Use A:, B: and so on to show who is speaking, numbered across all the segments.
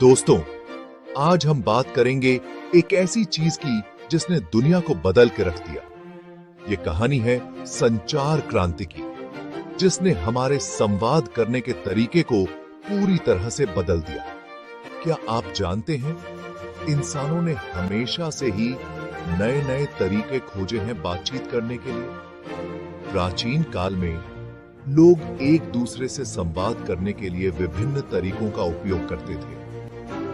A: दोस्तों, आज हम बात करेंगे एक ऐसी चीज की जिसने दुनिया को बदल के रख दिया। ये कहानी है संचार क्रांति की, जिसने हमारे संवाद करने के तरीके को पूरी तरह से बदल दिया। क्या आप जानते हैं, इंसानों ने हमेशा से ही नए नए तरीके खोजे हैं बातचीत करने के लिए। प्राचीन काल में लोग एक दूसरे से संवाद करने के लिए विभिन्न तरीकों का उपयोग करते थे।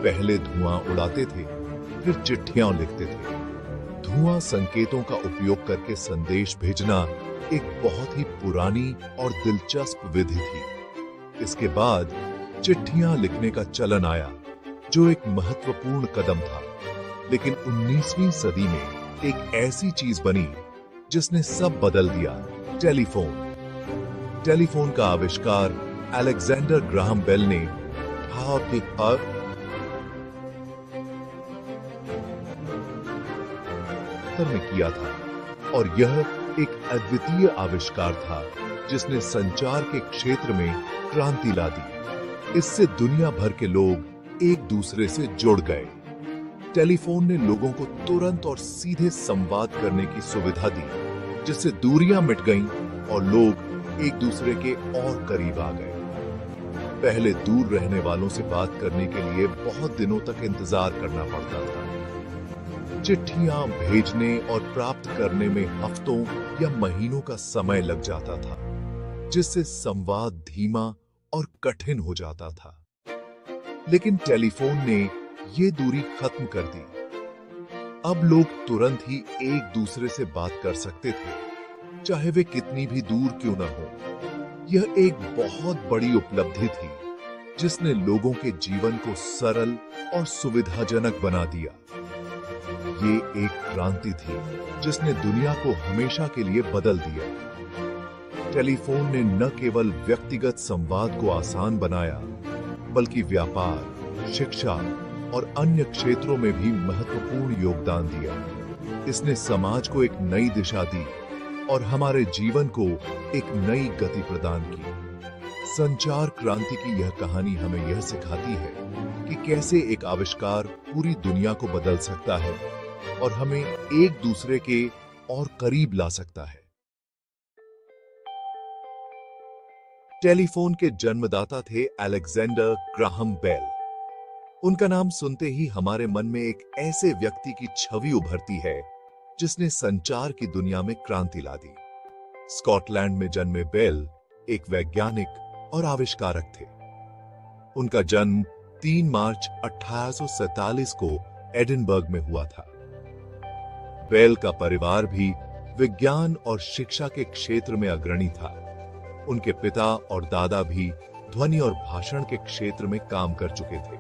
A: पहले धुआं उड़ाते थे, फिर चिट्ठियां लिखते थे। धुआं संकेतों का उपयोग करके संदेश भेजना एक बहुत ही पुरानी और दिलचस्प विधि थी। इसके बाद चिट्ठियां लिखने का चलन आया, जो एक महत्वपूर्ण कदम था। लेकिन 19वीं सदी में एक ऐसी चीज बनी जिसने सब बदल दिया, टेलीफोन। टेलीफोन का आविष्कार अलेक्जेंडर ग्राहम बेल ने में किया था, और यह एक अद्वितीय आविष्कार था जिसने संचार के क्षेत्र में क्रांति ला दी। इससे दुनिया भर के लोग एक दूसरे से जुड़ गए। टेलीफोन ने लोगों को तुरंत और सीधे संवाद करने की सुविधा दी, जिससे दूरियां मिट गईं और लोग एक दूसरे के और करीब आ गए। पहले दूर रहने वालों से बात करने के लिए बहुत दिनों तक इंतजार करना पड़ता था। चिट्ठियां भेजने और प्राप्त करने में हफ्तों या महीनों का समय लग जाता था, जिससे संवाद धीमा और कठिन हो जाता था। लेकिन टेलीफोन ने यह दूरी खत्म कर दी। अब लोग तुरंत ही एक दूसरे से बात कर सकते थे, चाहे वे कितनी भी दूर क्यों न हो। यह एक बहुत बड़ी उपलब्धि थी, जिसने लोगों के जीवन को सरल और सुविधाजनक बना दिया। ये एक क्रांति थी जिसने दुनिया को हमेशा के लिए बदल दिया। टेलीफोन ने न केवल व्यक्तिगत संवाद को आसान बनाया, बल्कि व्यापार, शिक्षा और अन्य क्षेत्रों में भी महत्वपूर्ण योगदान दिया। इसने समाज को एक नई दिशा दी और हमारे जीवन को एक नई गति प्रदान की। संचार क्रांति की यह कहानी हमें यह सिखाती है कि कैसे एक आविष्कार पूरी दुनिया को बदल सकता है और हमें एक दूसरे के और करीब ला सकता है। टेलीफोन के जन्मदाता थे अलेक्जेंडर ग्राहम बेल। उनका नाम सुनते ही हमारे मन में एक ऐसे व्यक्ति की छवि उभरती है जिसने संचार की दुनिया में क्रांति ला दी। स्कॉटलैंड में जन्मे बेल एक वैज्ञानिक और आविष्कारक थे। उनका जन्म 3 मार्च 1847 को एडिनबर्ग में हुआ था। बेल का परिवार भी विज्ञान और शिक्षा के क्षेत्र में अग्रणी था। उनके पिता और दादा भी ध्वनि और भाषण के क्षेत्र में काम कर चुके थे।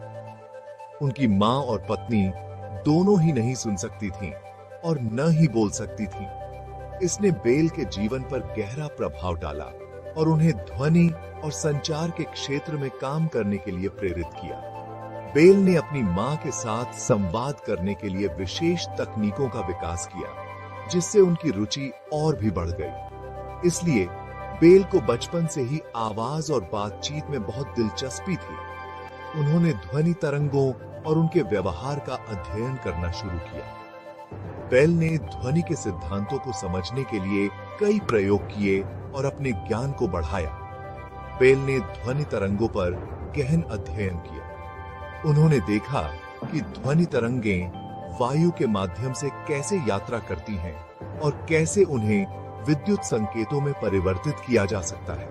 A: उनकी मां और पत्नी दोनों ही नहीं सुन सकती थीं और न ही बोल सकती थीं। इसने बेल के जीवन पर गहरा प्रभाव डाला और उन्हें ध्वनि और संचार के क्षेत्र में काम करने के लिए प्रेरित किया। बेल ने अपनी मां के साथ संवाद करने के लिए विशेष तकनीकों का विकास किया, जिससे उनकी रुचि और भी बढ़ गई। इसलिए बेल को बचपन से ही आवाज और बातचीत में बहुत दिलचस्पी थी। उन्होंने ध्वनि तरंगों और उनके व्यवहार का अध्ययन करना शुरू किया। बेल ने ध्वनि के सिद्धांतों को समझने के लिए कई प्रयोग किए और अपने ज्ञान को बढ़ाया। बेल ने ध्वनि तरंगों पर गहन अध्ययन किया। उन्होंने देखा कि ध्वनि तरंगें वायु के माध्यम से कैसे यात्रा करती हैं और कैसे उन्हें विद्युत संकेतों में परिवर्तित किया जा सकता है।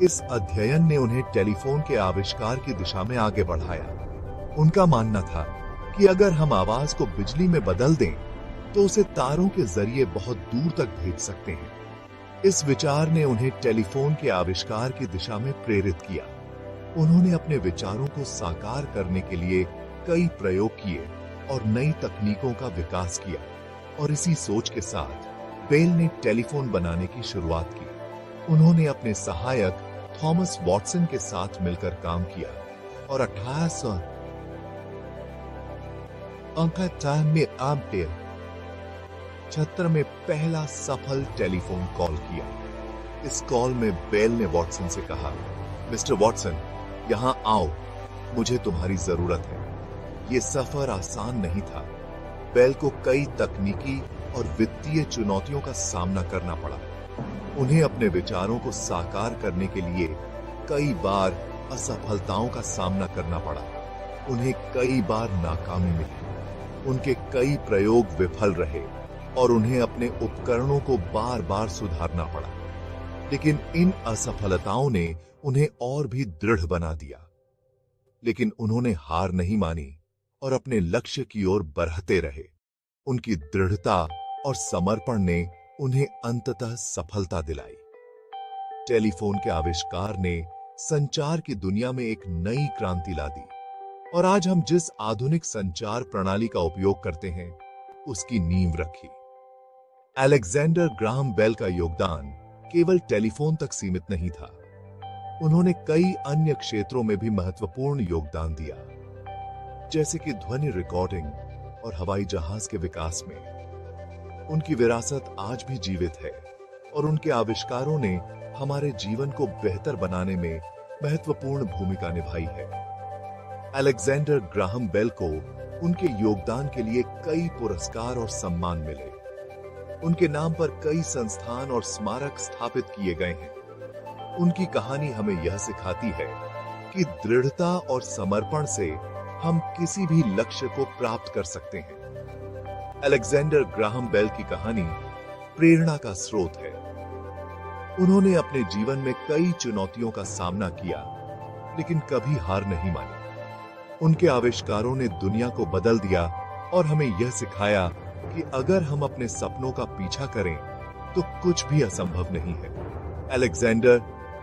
A: इस अध्ययन ने उन्हें टेलीफोन के आविष्कार की दिशा में आगे बढ़ाया। उनका मानना था कि अगर हम आवाज को बिजली में बदल दें, तो उसे तारों के जरिए बहुत दूर तक भेज सकते हैं। इस विचार ने उन्हें टेलीफोन के आविष्कार की दिशा में प्रेरित किया। उन्होंने अपने विचारों को साकार करने के लिए कई प्रयोग किए और नई तकनीकों का विकास किया, और इसी सोच के साथ बेल ने टेलीफोन बनाने की शुरुआत की। उन्होंने अपने सहायक थॉमस वॉटसन के साथ मिलकर काम किया और 1876 में पहला सफल टेलीफोन कॉल किया। इस कॉल में बेल ने वॉटसन से कहा, मिस्टर वॉटसन, यहां आओ, मुझे तुम्हारी जरूरत है। ये सफर आसान नहीं था। बेल को कई तकनीकी और वित्तीय चुनौतियों का सामना करना पड़ा। उन्हें अपने विचारों को साकार करने के लिए कई बार असफलताओं का सामना करना पड़ा। उन्हें कई बार नाकामी मिली। उनके कई प्रयोग विफल रहे और उन्हें अपने उपकरणों को बार बार सुधारना पड़ा। लेकिन इन असफलताओं ने उन्हें और भी दृढ़ बना दिया। लेकिन उन्होंने हार नहीं मानी और अपने लक्ष्य की ओर बढ़ते रहे। उनकी दृढ़ता और समर्पण ने उन्हें अंततः सफलता दिलाई। टेलीफोन के आविष्कार ने संचार की दुनिया में एक नई क्रांति ला दी और आज हम जिस आधुनिक संचार प्रणाली का उपयोग करते हैं, उसकी नींव रखी। अलेक्जेंडर ग्राहम बेल का योगदान केवल टेलीफोन तक सीमित नहीं था। उन्होंने कई अन्य क्षेत्रों में भी महत्वपूर्ण योगदान दिया, जैसे कि ध्वनि रिकॉर्डिंग और हवाई जहाज के विकास में। उनकी विरासत आज भी जीवित है और उनके आविष्कारों ने हमारे जीवन को बेहतर बनाने में महत्वपूर्ण भूमिका निभाई है। अलेक्जेंडर ग्राहम बेल को उनके योगदान के लिए कई पुरस्कार और सम्मान मिले। उनके नाम पर कई संस्थान और स्मारक स्थापित किए गए हैं। उनकी कहानी हमें यह सिखाती है कि दृढ़ता और समर्पण से हम किसी भी लक्ष्य को प्राप्त कर सकते हैं। अलेक्जेंडर ग्राहम बेल की कहानी प्रेरणा का स्रोत है। उन्होंने अपने जीवन में कई चुनौतियों का सामना किया, लेकिन कभी हार नहीं मानी। उनके आविष्कारों ने दुनिया को बदल दिया और हमें यह सिखाया कि अगर हम अपने सपनों का पीछा करें तो कुछ भी असंभव नहीं है। अलेक्जेंडर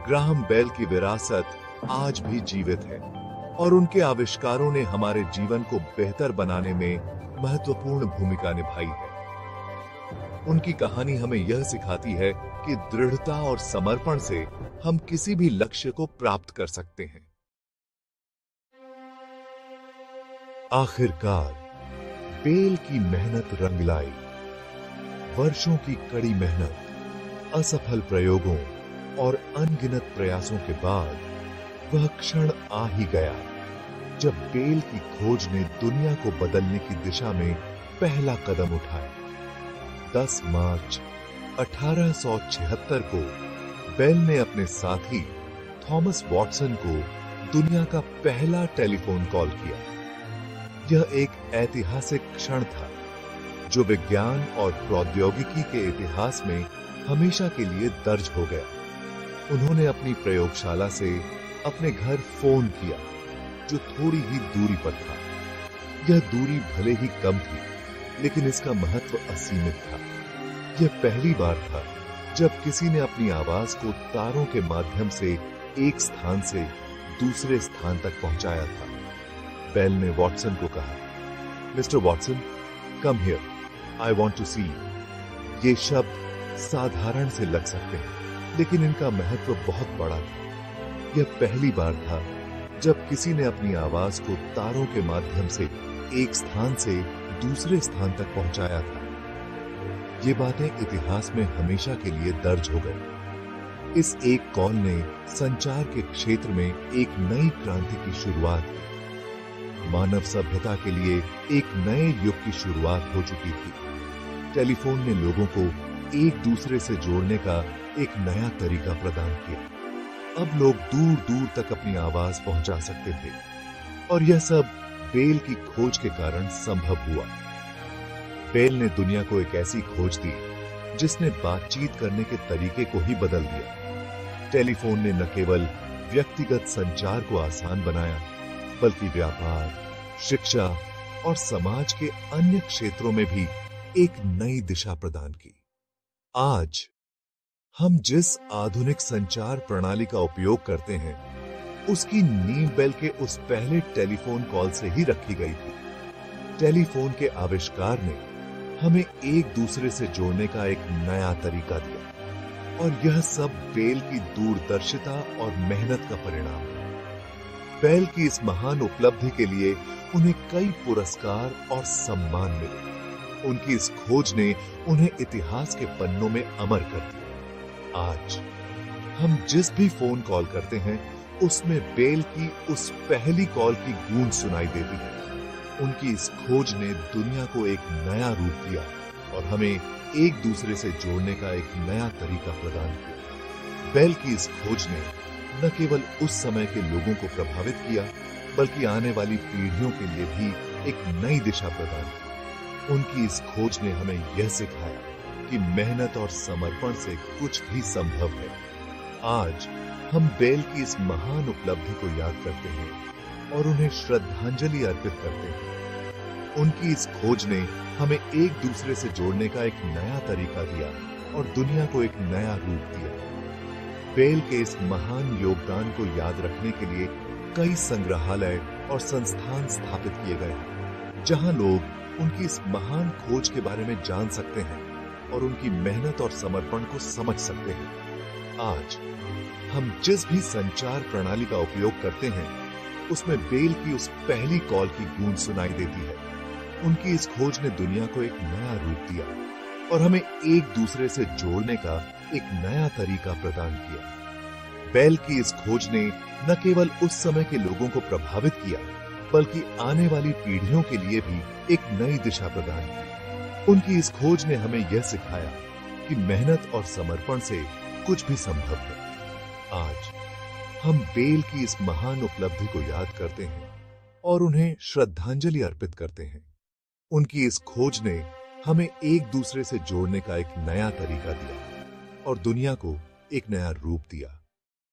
A: ग्राहम बेल की विरासत आज भी जीवित है और उनके आविष्कारों ने हमारे जीवन को बेहतर बनाने में महत्वपूर्ण भूमिका निभाई है। उनकी कहानी हमें यह सिखाती है कि दृढ़ता और समर्पण से हम किसी भी लक्ष्य को प्राप्त कर सकते हैं। आखिरकार बेल की मेहनत रंग लाई। वर्षों की कड़ी मेहनत, असफल प्रयोगों और अनगिनत प्रयासों के बाद वह क्षण आ ही गया जब बेल की खोज ने दुनिया को बदलने की दिशा में पहला कदम उठाया। 10 मार्च 1876 को बेल ने अपने साथी थॉमस वॉटसन को दुनिया का पहला टेलीफोन कॉल किया। यह एक ऐतिहासिक क्षण था जो विज्ञान और प्रौद्योगिकी के इतिहास में हमेशा के लिए दर्ज हो गया। उन्होंने अपनी प्रयोगशाला से अपने घर फोन किया, जो थोड़ी ही दूरी पर था। यह दूरी भले ही कम थी, लेकिन इसका महत्व असीमित था। यह पहली बार था जब किसी ने अपनी आवाज को तारों के माध्यम से एक स्थान से दूसरे स्थान तक पहुंचाया था। बेल ने वॉटसन को कहा, mister Watson, come here, I want to see you. ये शब्द साधारण से लग सकते हैं, लेकिन इनका महत्व बहुत बड़ा था। यह पहली बार था जब किसी ने अपनी आवाज को तारों के माध्यम से एक स्थान से दूसरे स्थान तक पहुंचाया था। ये बातें इतिहास में हमेशा के लिए दर्ज हो गई। इस एक कॉल ने संचार के क्षेत्र में एक नई क्रांति की शुरुआत की। मानव सभ्यता के लिए एक नए युग की शुरुआत हो चुकी थी। टेलीफोन ने लोगों को एक दूसरे से जोड़ने का एक नया तरीका प्रदान किया। अब लोग दूर दूर तक अपनी आवाज पहुंचा सकते थे और यह सब बेल की खोज के कारण संभव हुआ। बेल ने दुनिया को एक ऐसी खोज दी जिसने बातचीत करने के तरीके को ही बदल दिया। टेलीफोन ने न केवल व्यक्तिगत संचार को आसान बनाया, बल्कि व्यापार, शिक्षा और समाज के अन्य क्षेत्रों में भी एक नई दिशा प्रदान की। आज हम जिस आधुनिक संचार प्रणाली का उपयोग करते हैं, उसकी नींव बेल के उस पहले टेलीफोन कॉल से ही रखी गई थी। टेलीफोन के आविष्कार ने हमें एक दूसरे से जोड़ने का एक नया तरीका दिया और यह सब बेल की दूरदर्शिता और मेहनत का परिणाम है। बेल की इस महान उपलब्धि के लिए उन्हें कई पुरस्कार और सम्मान मिले। उनकी इस खोज ने उन्हें इतिहास के पन्नों में अमर कर दिया। आज हम जिस भी फोन कॉल करते हैं, उसमें बेल की उस पहली कॉल की गूंज सुनाई देती है। उनकी इस खोज ने दुनिया को एक नया रूप दिया और हमें एक दूसरे से जोड़ने का एक नया तरीका प्रदान किया। बेल की इस खोज ने न केवल उस समय के लोगों को प्रभावित किया, बल्कि आने वाली पीढ़ियों के लिए भी एक नई दिशा प्रदान की। उनकी इस खोज ने हमें यह सिखाया कि मेहनत और समर्पण से कुछ भी संभव है। आज हम बेल की इस महान उपलब्धि को याद करते हैं और उन्हें श्रद्धांजलि अर्पित करते हैं। उनकी इस खोज ने हमें एक दूसरे से जोड़ने का एक नया तरीका दिया और दुनिया को एक नया रूप दिया। बेल के इस महान योगदान को याद रखने के लिए कई संग्रहालय और संस्थान स्थापित किए गए हैं, जहां लोग उनकी इस महान खोज के बारे में जान सकते हैं और उनकी मेहनत और समर्पण को समझ सकते हैं। आज हम जिस भी संचार प्रणाली का उपयोग करते हैं, उसमें बेल की उस पहली कॉल की गूंज सुनाई देती है। उनकी इस खोज ने दुनिया को एक नया रूप दिया और हमें एक दूसरे से जोड़ने का एक नया तरीका प्रदान किया। बेल की इस खोज ने न केवल उस समय के लोगों को प्रभावित किया, बल्कि आने वाली पीढ़ियों के लिए भी एक नई दिशा प्रदान की। उनकी इस खोज ने हमें यह सिखाया कि मेहनत और समर्पण से कुछ भी संभव है। आज हम बेल की इस महान उपलब्धि को याद करते हैं और उन्हें श्रद्धांजलि अर्पित करते हैं। उनकी इस खोज ने हमें एक दूसरे से जोड़ने का एक नया तरीका दिया और दुनिया को एक नया रूप दिया।